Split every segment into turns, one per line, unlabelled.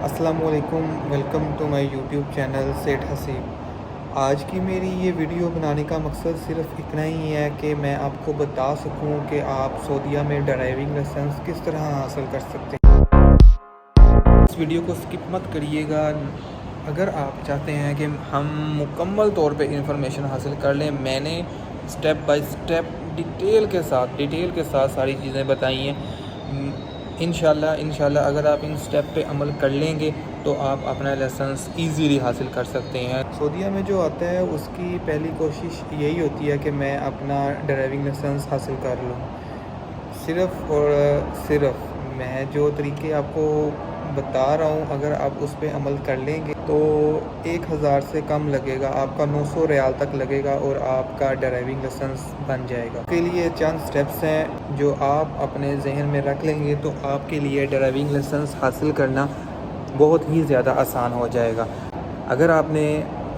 السلام علیکم، welcome to my YouTube channel Seth Haseeb. آج کی میری یہ ویڈیو بنانے کا مقصد صرف اتنا ہی ہے کہ میں آپ کو بتا سکوں کہ آپ سعودیہ میں ڈرائیونگ لائسنس کس طرح حاصل کر سکتے ہیں۔ اس ویڈیو کو سکپ مت کریے گا۔ اگر آپ چاہتے ہیں کہ ہم مکمل طور پہ انفارمیشن حاصل کر لیں، میں نے سٹیپ بائی سٹیپ ڈیٹیل کے ساتھ ساری چیزیں بتائی ہیں۔ انشاءاللہ اگر آپ ان سٹیپ پہ عمل کر لیں گے تو آپ اپنا لائسنس ایزیلی حاصل کر سکتے ہیں۔ سعودیہ میں جو آتا ہے اس کی پہلی کوشش یہی ہوتی ہے کہ میں اپنا ڈرائیونگ لائسنس حاصل کر لوں۔ صرف اور صرف میں جو طریقے آپ کو بتا رہا ہوں، اگر آپ اس پہ عمل کر لیں گے تو 1000 سے کم لگے گا، آپ کا 900 ریال تک لگے گا اور آپ کا ڈرائیونگ لائسنس بن جائے گا۔ اس کے لیے چند سٹیپس ہیں جو آپ اپنے ذہن میں رکھ لیں گے تو آپ کے لیے ڈرائیونگ لائسنس حاصل کرنا بہت ہی زیادہ آسان ہو جائے گا۔ اگر آپ نے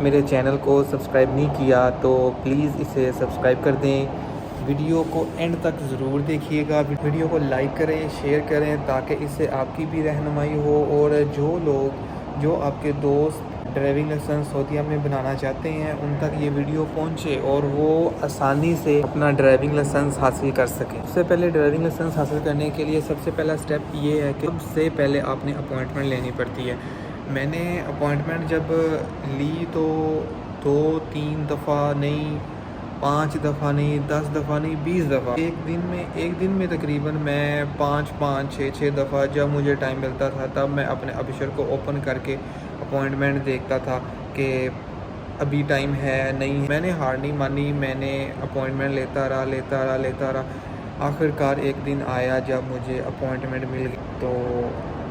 میرے چینل کو سبسکرائب نہیں کیا تو پلیز اسے سبسکرائب کر دیں۔ ویڈیو کو اینڈ تک ضرور دیکھیے گا، ویڈیو کو لائک کریں، شیئر کریں تاکہ اس سے آپ کی بھی رہنمائی ہو، اور جو آپ کے دوست ڈرائیونگ لائسنس سعودیہ میں بنانا چاہتے ہیں ان تک یہ ویڈیو پہنچے اور وہ آسانی سے اپنا ڈرائیونگ لائسنس حاصل کر سکیں۔ سب سے پہلے ڈرائیونگ لائسنس حاصل کرنے کے لیے سب سے پہلا سٹیپ یہ ہے کہ سب سے پہلے آپ نے اپوائنٹمنٹ لینی پڑتی ہے۔ میں نے اپوائنٹمنٹ جب لی تو 2-3 دفعہ نہیں، 5 دفعہ نہیں، 10 دفعہ نہیں، 20 دفعہ ایک دن میں تقریباً میں 5-6 دفعہ جب مجھے ٹائم ملتا تھا تب میں اپنے ابشر کو اوپن کر کے اپوائنٹمنٹ دیکھتا تھا کہ ابھی ٹائم ہے نہیں۔ میں نے ہار نہیں مانی، میں نے اپوائنٹمنٹ لیتا رہا۔ آخر کار ایک دن آیا جب مجھے اپوائنٹمنٹ مل گئی۔ تو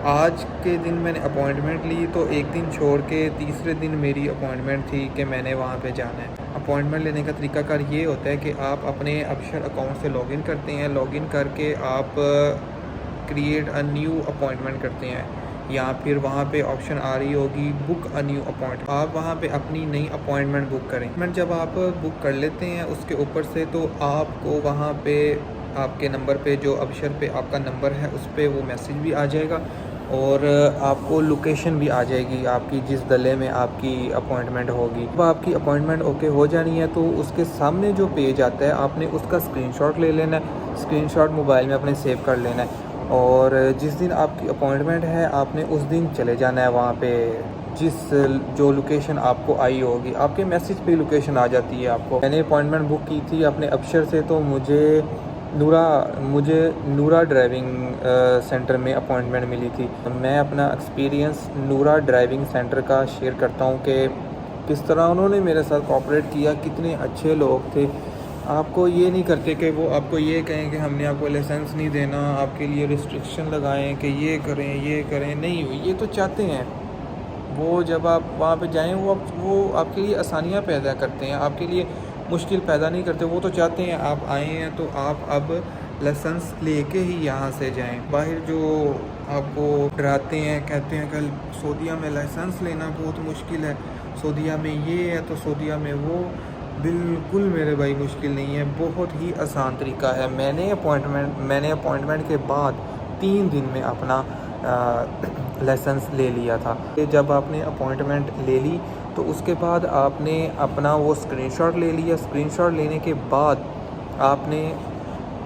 آج کے دن میں نے اپوائنٹمنٹ لی تو ایک دن چھوڑ کے تیسرے دن میری اپوائنٹمنٹ تھی کہ میں نے وہاں پہ جانا ہے۔ اپوائنٹمنٹ لینے کا طریقہ کار یہ ہوتا ہے کہ آپ اپنے ابشر اکاؤنٹ سے لاگ ان کرتے ہیں، لاگ ان کر کے آپ کریٹ اے نیو اپوائنٹمنٹ کرتے ہیں، یا پھر وہاں پہ آپشن آ رہی ہوگی بک اے نیو اپوائنٹمنٹ، آپ وہاں پہ اپنی نئی اپوائنٹمنٹ بک کریں۔ جب آپ بک کر لیتے ہیں اس کے اوپر سے تو آپ کو وہاں پہ آپ کے نمبر پہ جو ابشر پہ آپ کا نمبر ہے اس پہ وہ میسیج بھی آ جائے گا، اور آپ کو لوکیشن بھی آ جائے گی آپ کی جس ضلع میں آپ کی اپوائنٹمنٹ ہوگی۔ جب آپ کی اپوائنٹمنٹ اوکے ہو جانی ہے تو اس کے سامنے جو پیج آتا ہے آپ نے اس کا اسکرین شاٹ لے لینا ہے، اسکرین شاٹ موبائل میں اپنے سیو کر لینا ہے، اور جس دن آپ کی اپوائنٹمنٹ ہے آپ نے اس دن چلے جانا ہے وہاں پہ جو لوکیشن آپ کو آئی ہوگی، آپ کے میسیج پہ لوکیشن آ جاتی ہے آپ کو۔ میں نے اپوائنٹمنٹ بک کی تھی اپنے ابشر سے، تو مجھے نورا ڈرائیونگ سینٹر میں اپوائنٹمنٹ ملی تھی۔ میں اپنا ایکسپیرینس نورا ڈرائیونگ سینٹر کا شیئر کرتا ہوں کہ کس طرح انہوں نے میرے ساتھ کوآپریٹ کیا، کتنے اچھے لوگ تھے۔ آپ کو یہ نہیں کرتے کہ وہ آپ کو یہ کہیں کہ ہم نے آپ کو لائسنس نہیں دینا، آپ کے لیے ریسٹرکشن لگائیں کہ یہ کریں، نہیں، یہ تو چاہتے ہیں وہ جب آپ وہاں پہ جائیں وہ آپ کے لیے آسانیاں پیدا کرتے ہیں، آپ کے لیے مشکل پیدا نہیں کرتے۔ وہ تو چاہتے ہیں آپ آئے ہیں تو آپ اب لائسنس لے کے ہی یہاں سے جائیں۔ باہر جو آپ کو ڈراتے ہیں، کہتے ہیں کہ سعودیہ میں لائسنس لینا بہت مشکل ہے، سعودیہ میں یہ ہے تو سعودیہ میں وہ، بالکل میرے بھائی مشکل نہیں ہے، بہت ہی آسان طریقہ ہے۔ میں نے اپوائنٹمنٹ کے بعد 3 دن میں اپنا لائسنس لے لیا تھا۔ جب آپ نے اپوائنٹمنٹ لے لی تو اس کے بعد آپ نے اپنا وہ اسکرین شاٹ لے لیا۔ اسکرین شاٹ لینے کے بعد آپ نے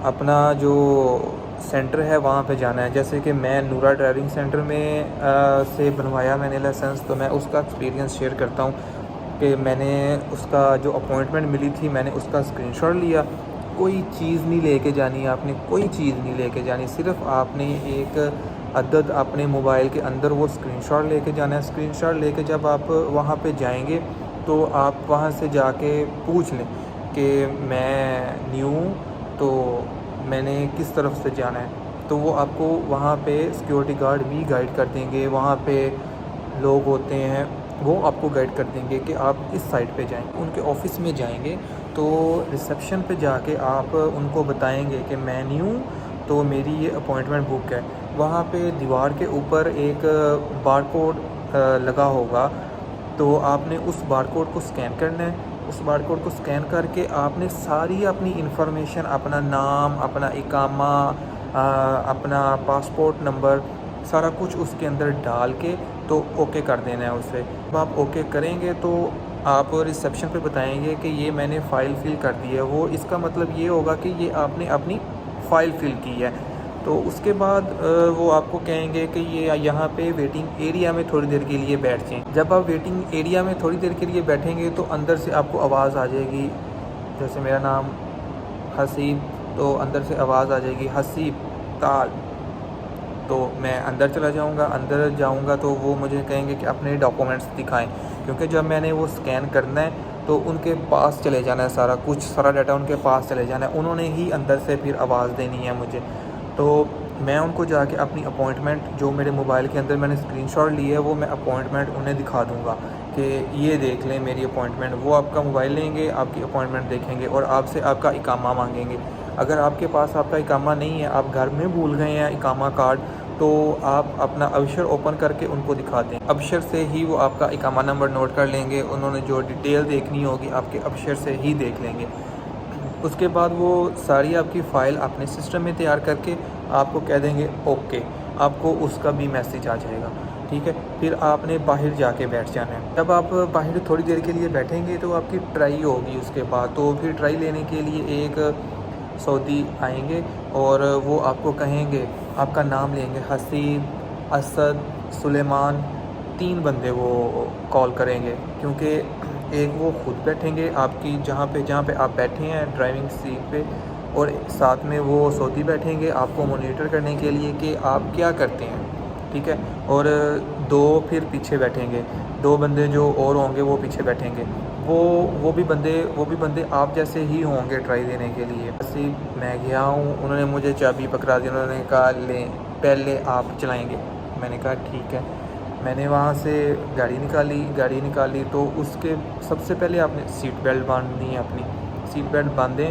اپنا جو سینٹر ہے وہاں پہ جانا ہے۔ جیسے کہ میں نورا ڈرائیونگ سینٹر میں سے بنوایا میں نے لائسنس، تو میں اس کا ایکسپیرینس شیئر کرتا ہوں کہ میں نے اس کا جو اپوائنٹمنٹ ملی تھی میں نے اس کا اسکرین شاٹ لیا۔ کوئی چیز نہیں لے کے جانی، آپ نے کوئی چیز نہیں لے کے جانی، صرف آپ نے ایک عدد اپنے موبائل کے اندر وہ اسکرین شاٹ لے کے جانا ہے۔ اسکرین شاٹ لے کے جب آپ وہاں پہ جائیں گے تو آپ وہاں سے جا کے پوچھ لیں کہ میں نیو ہوں تو میں نے کس طرف سے جانا ہے، تو وہ آپ کو وہاں پہ سیکیورٹی گارڈ بھی گائیڈ کر دیں گے، وہاں پہ لوگ ہوتے ہیں وہ آپ کو گائیڈ کر دیں گے کہ آپ اس سائٹ پہ جائیں۔ ان کے آفس میں جائیں گے تو ریسیپشن پہ جا کے آپ ان کو بتائیں گے کہ میں نیو ہوں تو میری یہ اپوائنٹمنٹ بک ہے۔ وہاں پہ دیوار کے اوپر ایک بار کوڈ لگا ہوگا، تو آپ نے اس بار کوڈ کو اسکین کرنا ہے۔ اس بار کوڈ کو اسکین کر کے آپ نے ساری اپنی انفارمیشن، اپنا نام، اپنا اقامہ، اپنا پاسپورٹ نمبر، سارا کچھ اس کے اندر ڈال کے تو اوکے کر دینا ہے اسے. جب آپ اوکے کریں گے تو آپ ریسیپشن پہ بتائیں گے کہ یہ میں نے فائل فل کر دی ہے. وہ اس کا مطلب یہ ہوگا کہ یہ آپ نے اپنی فائل فل کی ہے. تو اس کے بعد وہ آپ کو کہیں گے کہ یہ یہاں پہ ویٹنگ ایریا میں تھوڑی دیر کے لیے بیٹھ جائیں. جب آپ ویٹنگ ایریا میں تھوڑی دیر کے لیے بیٹھیں گے تو اندر سے آپ کو آواز آ جائے گی. جیسے میرا نام حسیب، تو اندر سے آواز آ جائے گی حسیب تال. تو میں اندر چلا جاؤں گا. اندر جاؤں گا تو وہ مجھے کہیں گے کہ اپنے ڈاکومنٹس دکھائیں، کیونکہ جب میں نے وہ سکین کرنا ہے تو ان کے پاس چلے جانا ہے. سارا ڈیٹا ان کے پاس چلے جانا ہے. انہوں نے ہی اندر سے پھر آواز دینی ہے مجھے. تو میں ان کو جا کے اپنی اپوائنٹمنٹ جو میرے موبائل کے اندر میں نے اسکرین شاٹ لی ہے وہ میں اپوائنٹمنٹ انہیں دکھا دوں گا کہ یہ دیکھ لیں میری اپوائنٹمنٹ. وہ آپ کا موبائل لیں گے، آپ کی اپوائنٹمنٹ دیکھیں گے اور آپ سے آپ کا اقامہ مانگیں گے. اگر آپ کے پاس آپ کا اقامہ نہیں ہے، آپ گھر میں بھول گئے ہیں اقامہ کارڈ، تو آپ اپنا ابشر اوپن کر کے ان کو دکھا دیں. ابشر سے ہی وہ آپ کا اقامہ نمبر نوٹ کر لیں گے. انہوں نے جو ڈیٹیل دیکھنی ہوگی آپ کے ابشر سے ہی دیکھ لیں گے. اس کے بعد وہ ساری آپ کی فائل اپنے سسٹم میں تیار کر کے آپ کو کہہ دیں گے اوکے. آپ کو اس کا بھی میسیج آ جائے گا. ٹھیک ہے، پھر آپ نے باہر جا کے بیٹھ جانا ہے. جب آپ باہر تھوڑی دیر کے لیے بیٹھیں گے تو آپ کی ٹرائی ہوگی. اس کے بعد تو پھر ٹرائی لینے کے لیے ایک سعودی آئیں گے اور وہ آپ کو کہیں گے، آپ کا نام لیں گے، حسیب، اسد، سلیمان. 3 بندے وہ کال کریں گے، کیونکہ ایک وہ خود بیٹھیں گے آپ کی جہاں پہ آپ بیٹھے ہیں ڈرائیونگ سیٹ پہ، اور ساتھ میں وہ سعودی بیٹھیں گے آپ کو مانیٹر کرنے کے لیے کہ آپ کیا کرتے ہیں. ٹھیک ہے، اور 2 پھر پیچھے بیٹھیں گے. 2 بندے جو اور ہوں گے وہ پیچھے بیٹھیں گے. وہ بھی بندے آپ جیسے ہی ہوں گے ٹرائی دینے کے لیے. میں گیا ہوں، انہوں نے مجھے چابی پکڑا دی. انہوں نے کہا لیں پہلے آپ چلائیں گے. میں نے کہا ٹھیک ہے. میں نے وہاں سے گاڑی نکالی تو اس کے سب سے پہلے آپ نے سیٹ بیلٹ باندھنی ہے. اپنی سیٹ بیلٹ باندھیں،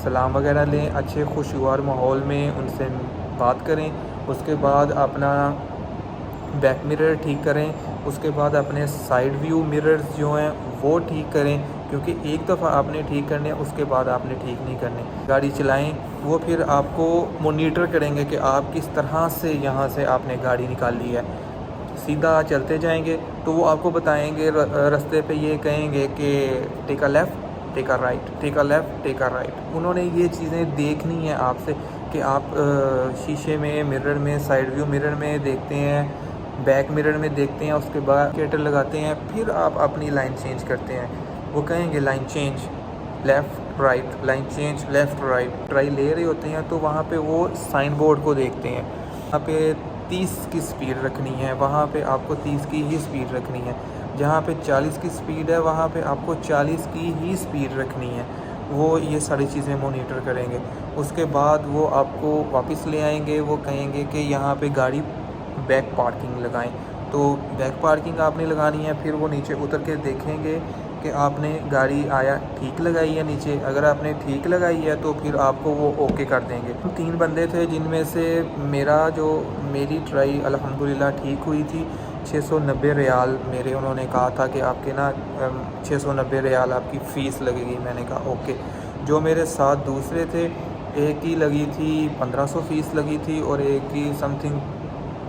سلام وغیرہ لیں، اچھے خوشگوار ماحول میں ان سے بات کریں. اس کے بعد اپنا بیک مرر ٹھیک کریں. اس کے بعد اپنے سائیڈ ویو مررز جو ہیں وہ ٹھیک کریں، کیونکہ ایک دفعہ آپ نے ٹھیک کرنے، اس کے بعد آپ نے ٹھیک نہیں کرنے. گاڑی چلائیں. وہ پھر آپ کو مانیٹر کریں گے کہ آپ کس طرح سے یہاں سے آپ نے گاڑی نکالی ہے. سیدھا چلتے جائیں گے تو وہ آپ کو بتائیں گے، رستے پہ یہ کہیں گے کہ take a left, take a right, take a left, take a right. انہوں نے یہ چیزیں دیکھنی ہیں آپ سے کہ آپ شیشے میں، مرر میں، سائیڈ ویو مرر میں دیکھتے ہیں، بیک مرر میں دیکھتے ہیں. اس کے بعد انڈیکیٹر لگاتے ہیں، پھر آپ اپنی لائن چینج کرتے ہیں. وہ کہیں گے line change left right, line change left right. Try لے رہے ہوتے ہیں تو وہاں پہ وہ سائن بورڈ کو دیکھتے ہیں. وہاں پہ 30 کی سپیڈ رکھنی ہے، وہاں پہ آپ کو 30 کی ہی سپیڈ رکھنی ہے. جہاں پہ 40 کی سپیڈ ہے وہاں پہ آپ کو 40 کی ہی سپیڈ رکھنی ہے. وہ یہ ساری چیزیں مانیٹر کریں گے. اس کے بعد وہ آپ کو واپس لے آئیں گے. وہ کہیں گے کہ یہاں پہ گاڑی بیک پارکنگ لگائیں. تو بیک پارکنگ آپ نے لگانی ہے. پھر وہ نیچے اتر کے دیکھیں گے کہ آپ نے گاڑی آیا ٹھیک لگائی ہے نیچے. اگر آپ نے ٹھیک لگائی ہے تو پھر آپ کو وہ اوکے کر دیں گے. 3 بندے تھے جن میں سے میری ٹرائی الحمدللہ ٹھیک ہوئی تھی. 690 ریال میرے انہوں نے کہا تھا کہ آپ کے نا 690 ریال آپ کی فیس لگے گی. میں نے کہا اوکے. جو میرے ساتھ دوسرے تھے، ایک کی لگی تھی 1500 فیس لگی تھی، اور ایک کی سم تھنگ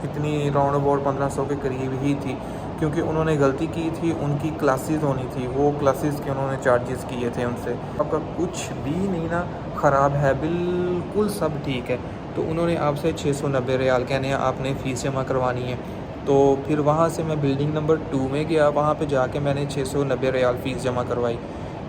اتنی راؤنڈ اباؤٹ 1500 کے قریب ہی تھی، کیونکہ انہوں نے غلطی کی تھی. ان کی کلاسز ہونی تھی، وہ کلاسز کے انہوں نے چارجز کیے تھے ان سے. آپ کا کچھ بھی نہیں نا خراب ہے، بالکل سب ٹھیک ہے. تو انہوں نے آپ سے 690 ریال کہنے ہیں آپ نے فیس جمع کروانی ہے. تو پھر وہاں سے میں بلڈنگ نمبر 2 میں گیا. وہاں پہ جا کے میں نے 690 ریال فیس جمع کروائی.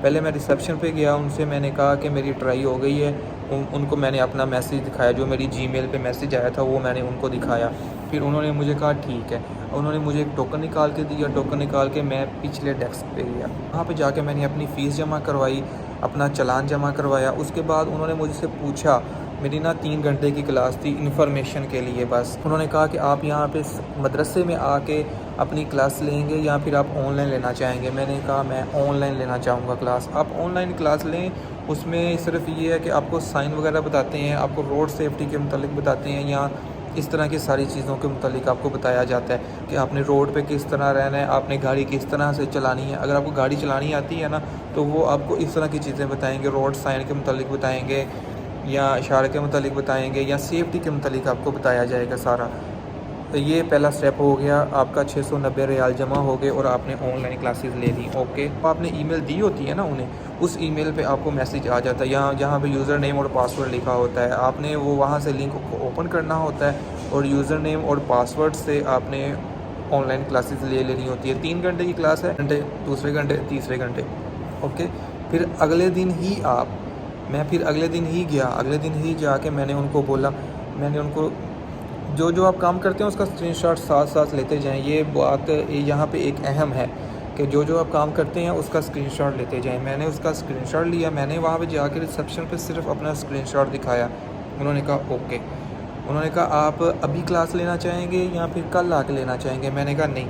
پہلے میں ریسیپشن پہ گیا، ان سے میں نے کہا کہ میری ٹرائی ہو گئی ہے. ان کو میں نے اپنا میسیج دکھایا، جو میری جی میل پہ میسیج آیا تھا وہ میں نے ان کو دکھایا. پھر انہوں نے مجھے کہا ٹھیک ہے. انہوں نے مجھے ایک ٹوکن نکال کے دیا. ٹوکن نکال کے میں پچھلے ڈیسک پہ گیا. وہاں پہ جا کے میں نے اپنی فیس جمع کروائی، اپنا چلان جمع کروایا. اس کے بعد انہوں نے مجھ سے پوچھا، میری نا 3 گھنٹے کی کلاس تھی انفارمیشن کے لیے بس. انہوں نے کہا کہ آپ یہاں پہ مدرسے میں آ کے اپنی کلاس لیں گے یا پھر آپ آن لائن لینا چاہیں گے. میں نے کہا میں آن لائن لینا چاہوں گا کلاس. آپ آن لائن کلاس لیں. اس میں صرف یہ ہے کہ آپ کو سائن وغیرہ بتاتے ہیں، آپ کو روڈ سیفٹی کے متعلق بتاتے ہیں، یا اس طرح کی ساری چیزوں کے متعلق آپ کو بتایا جاتا ہے کہ آپ نے روڈ پہ کس طرح رہنا ہے، آپ نے گاڑی کس طرح سے چلانی ہے. اگر آپ کو گاڑی چلانی آتی ہے نا تو وہ آپ کو اس طرح کی چیزیں بتائیں گے، روڈ سائن کے متعلق بتائیں گے، یا اشارے کے متعلق بتائیں گے، یا سیفٹی کے متعلق آپ کو بتایا جائے گا سارا. یہ پہلا سٹیپ ہو گیا، آپ کا 690 ریال جمع ہو گئے اور آپ نے آن لائن کلاسز لے لی. اوکے، آپ نے ای میل دی ہوتی ہے نا انہیں، اس ای میل پہ آپ کو میسیج آ جاتا ہے جہاں پہ یوزر نیم اور پاسورڈ لکھا ہوتا ہے. آپ نے وہ وہاں سے لنک کو اوپن کرنا ہوتا ہے اور یوزر نیم اور پاسورڈ سے آپ نے آن لائن کلاسز لے لینی ہوتی ہے. 3 گھنٹے کی کلاس ہے، دوسرے گھنٹے، تیسرے گھنٹے. اوکے، پھر اگلے دن ہی میں پھر اگلے دن ہی گیا، اگلے دن ہی جا کے میں نے ان کو بولا، میں نے ان کو جو آپ کام کرتے ہیں اس کا اسکرین شاٹ ساتھ لیتے جائیں. یہ بات یہاں پہ ایک اہم ہے کہ جو آپ کام کرتے ہیں اس کا اسکرین شاٹ لیتے جائیں. میں نے اس کا اسکرین شاٹ لیا، میں نے وہاں پہ جا کے ریسیپشن پہ صرف اپنا اسکرین شاٹ دکھایا. انہوں نے کہا اوکے. انہوں نے کہا آپ ابھی کلاس لینا چاہیں گے یا پھر کل آ کے لینا چاہیں گے؟ میں نے کہا نہیں،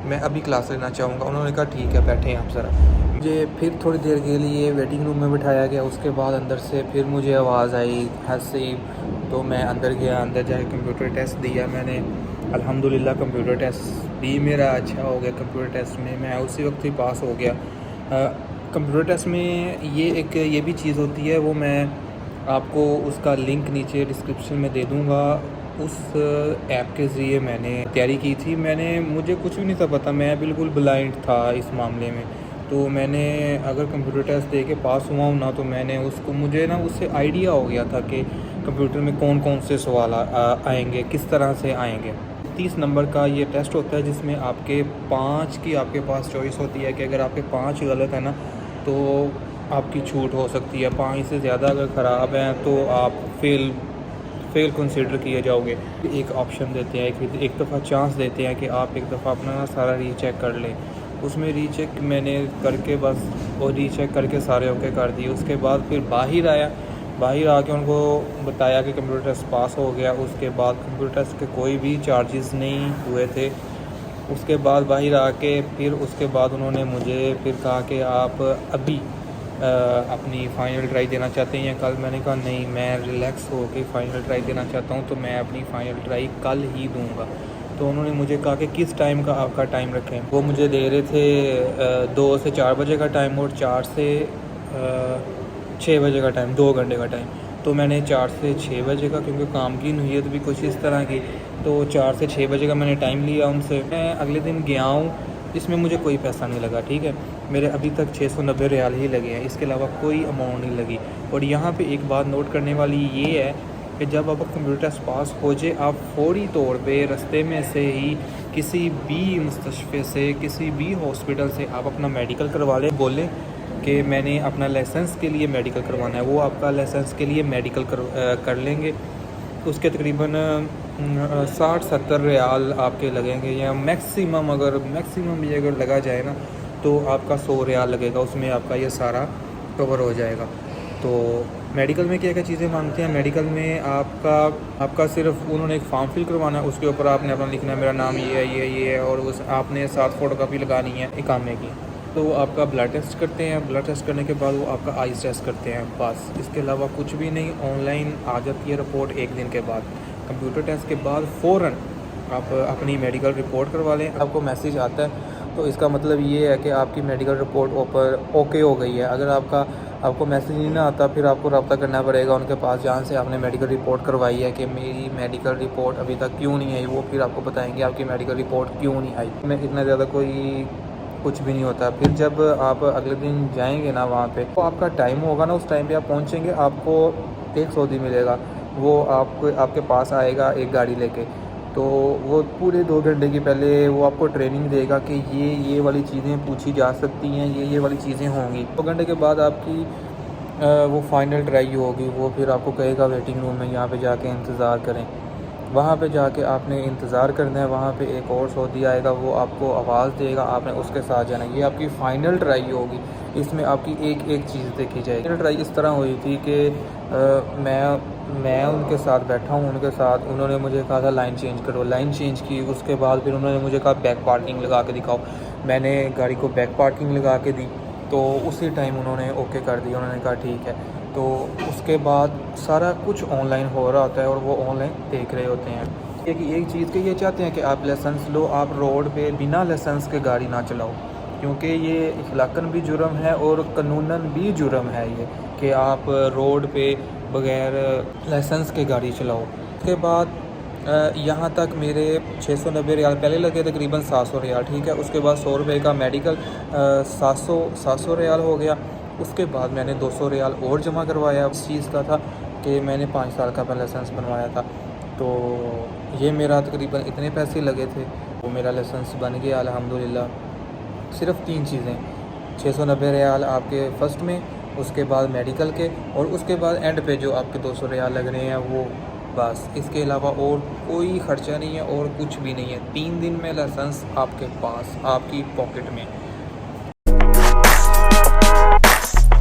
میں ابھی کلاس لینا چاہوں گا. انہوں نے کہا ٹھیک ہے، بیٹھیں آپ ذرا. مجھے پھر تھوڑی دیر کے لیے ویٹنگ روم میں بٹھایا گیا. اس کے بعد اندر سے پھر مجھے آواز آئی حسیب، تو میں اندر گیا. اندر جا کے کمپیوٹر ٹیسٹ دیا میں نے. الحمدللہ کمپیوٹر ٹیسٹ بھی میرا اچھا ہو گیا. کمپیوٹر ٹیسٹ میں اسی وقت ہی پاس ہو گیا. کمپیوٹر ٹیسٹ میں یہ بھی چیز ہوتی ہے، وہ میں آپ کو اس کا لنک نیچے ڈسکرپشن میں دے دوں گا. اس ایپ کے ذریعے میں نے تیاری کی تھی. مجھے کچھ بھی نہیں تھا پتہ، میں بالکل بلائنڈ تھا اس معاملے میں. تو میں نے اگر کمپیوٹر ٹیسٹ دے کے پاس ہوا ہوں نا، تو میں نے مجھے اس سے آئیڈیا ہو گیا تھا کہ کمپیوٹر میں کون سے سوال آئیں گے، کس طرح سے آئیں گے. 30 نمبر کا یہ ٹیسٹ ہوتا ہے جس میں آپ کے 5 کی آپ کے پاس چوائس ہوتی ہے کہ اگر آپ کے 5 غلط ہیں نا تو آپ کی چھوٹ ہو سکتی ہے. 5 سے زیادہ اگر خراب ہیں تو آپ فیل کنسیڈر کیے جاؤ گے. ایک آپشن دیتے ہیں، ایک دفعہ چانس دیتے ہیں کہ آپ ایک دفعہ اپنا سارا ری چیک کر لیں. اس میں ری چیک میں نے کر کے بس وہ ری چیک کر کے سارے اوکے کر دیے. اس کے بعد پھر باہر آ کے ان کو بتایا کہ کمپیوٹر ٹیسٹ پاس ہو گیا. اس کے بعد کمپیوٹر ٹیسٹ کے کوئی بھی چارجز نہیں ہوئے تھے. اس کے بعد باہر آ کے پھر اس کے بعد انہوں نے مجھے پھر کہا کہ آپ ابھی اپنی فائنل ٹرائی دینا چاہتے ہیں یا کل؟ میں نے کہا نہیں، میں ریلیکس ہو کے فائنل ٹرائی دینا چاہتا ہوں، تو میں اپنی فائنل ٹرائی کل ہی دوں گا. تو انہوں نے مجھے کہا کہ کس ٹائم کا آپ کا ٹائم رکھیں. وہ مجھے دے رہے تھے 2 سے 4 بجے کا ٹائم اور 4 سے 6 بجے کا ٹائم، 2 گھنٹے کا ٹائم. تو میں نے 4 سے 6 بجے کا، کیونکہ کام کی نوعیت بھی کچھ اس طرح کی، تو 4 سے 6 بجے کا میں نے ٹائم لیا ان سے. میں اگلے دن گیا ہوں، اس میں مجھے کوئی پیسہ نہیں لگا، ٹھیک ہے. میرے ابھی تک 690 ریال ہی لگے ہیں، اس کے علاوہ کوئی اماؤنٹ نہیں لگی. اور یہاں پہ ایک بات نوٹ کرنے والی یہ ہے کہ جب آپ کمپیوٹر ٹیسٹ پاس ہو جائے، آپ فوری طور پہ رستے میں سے ہی کسی بھی مستشفے سے، کسی بھی ہاسپٹل سے آپ اپنا میڈیکل کروا لیں. بولیں کہ میں نے اپنا لائسنس کے لیے میڈیکل کروانا ہے. وہ آپ کا لائسنس کے لیے میڈیکل کر لیں گے. اس کے تقریباً 60-70 ریال آپ کے لگیں گے، یا میکسیمم بھی اگر لگا جائے نا تو آپ کا 100 ریال لگے گا. اس میں آپ کا یہ سارا کور ہو جائے گا. تو میڈیکل میں کیا چیزیں مانگتے ہیں؟ میڈیکل میں آپ کا صرف انہوں نے ایک فارم فل کروانا ہے، اس کے اوپر آپ نے اپنا لکھنا ہے میرا نام یہ ہے اور آپ نے 7 فوٹو کاپی لگانی ہے اقامے کی. تو وہ آپ کا بلڈ ٹیسٹ کرتے ہیں. بلڈ ٹیسٹ کرنے کے بعد وہ آپ کا آئیز ٹیسٹ کرتے ہیں، بس. اس کے علاوہ کچھ بھی نہیں. آن لائن آ جاتی ہے رپورٹ 1 دن کے بعد. کمپیوٹر ٹیسٹ کے بعد فوراً آپ اپنی میڈیکل رپورٹ کروا لیں. آپ کو میسیج آتا ہے تو اس کا مطلب یہ ہے کہ آپ کی میڈیکل رپورٹ اوکے ہو گئی ہے. اگر آپ کو میسیج نہیں نہ آتا، پھر آپ کو رابطہ کرنا پڑے گا ان کے پاس جہاں سے آپ نے میڈیکل رپورٹ کروائی ہے کہ میری میڈیکل رپورٹ ابھی تک کیوں نہیں آئی. وہ پھر آپ کو بتائیں گے آپ کی میڈیکل رپورٹ کیوں نہیں آئی. میں اتنا زیادہ کوئی کچھ بھی نہیں ہوتا. پھر جب آپ اگلے دن جائیں گے نا وہاں پہ، تو آپ کا ٹائم ہوگا نا، اس ٹائم پہ آپ پہنچیں گے، آپ کو 1 سعودی ملے گا. وہ آپ کے پاس آئے گا ایک گاڑی لے کے. تو وہ پورے 2 گھنٹے کی پہلے وہ آپ کو ٹریننگ دے گا کہ یہ والی چیزیں پوچھی جا سکتی ہیں، یہ والی چیزیں ہوں گی. 2 گھنٹے کے بعد آپ کی وہ فائنل ٹرائی ہوگی. وہ پھر آپ کو کہے گا ویٹنگ روم میں یہاں پہ جا کے انتظار کریں. وہاں پہ جا کے آپ نے انتظار کرنا ہے. وہاں پہ ایک اور سعودی آئے گا، وہ آپ کو آواز دے گا، آپ نے اس کے ساتھ جانا ہے. یہ آپ کی فائنل ٹرائی ہوگی. اس میں آپ کی ایک چیز دیکھی جائے گی. فائنل ٹرائی اس طرح ہوئی تھی کہ میں ان کے ساتھ بیٹھا ہوں، ان کے ساتھ انہوں نے مجھے کہا تھا لائن چینج کرو. لائن چینج کی. اس کے بعد پھر انہوں نے مجھے کہا بیک پارکنگ لگا کے دکھاؤ. میں نے گاڑی کو بیک پارکنگ لگا کے دی، تو اسی ٹائم انہوں نے اوکے کر دیا. انہوں نے کہا ٹھیک ہے. تو اس کے بعد سارا کچھ آن لائن ہو رہا ہوتا ہے اور وہ آن لائن دیکھ رہے ہوتے ہیں. ایک چیز کہ یہ چاہتے ہیں کہ آپ لائسنس لو، آپ روڈ پہ بنا لائسنس کے گاڑی نہ چلاؤ، کیونکہ یہ اخلاقاً بھی جرم ہے اور قانوناً بھی جرم ہے یہ کہ آپ روڈ پہ بغیر لائسنس کے گاڑی چلاؤ. اس کے بعد یہاں تک میرے 690 ریال پہلے لگے تقریباً 700 ریال، ٹھیک ہے. اس کے بعد 100 روپے کا میڈیکل 700 ریال ہو گیا. اس کے بعد میں نے 200 ریال اور جمع کروایا. اس چیز کا تھا کہ میں نے 5 سال کا اپنا لائسنس بنوایا تھا، تو یہ میرا تقریباً اتنے پیسے لگے تھے. وہ میرا لائسنس بن گیا الحمدللہ. صرف 3 چیزیں، 690 ریال آپ کے فرسٹ میں، اس کے بعد میڈیکل کے، اور اس کے بعد اینڈ پہ جو آپ کے 200 ریال لگ رہے ہیں وہ. بس اس کے علاوہ اور کوئی خرچہ نہیں ہے اور کچھ بھی نہیں ہے. 3 دن میں لائسنس آپ کے پاس، آپ کی پاکٹ میں.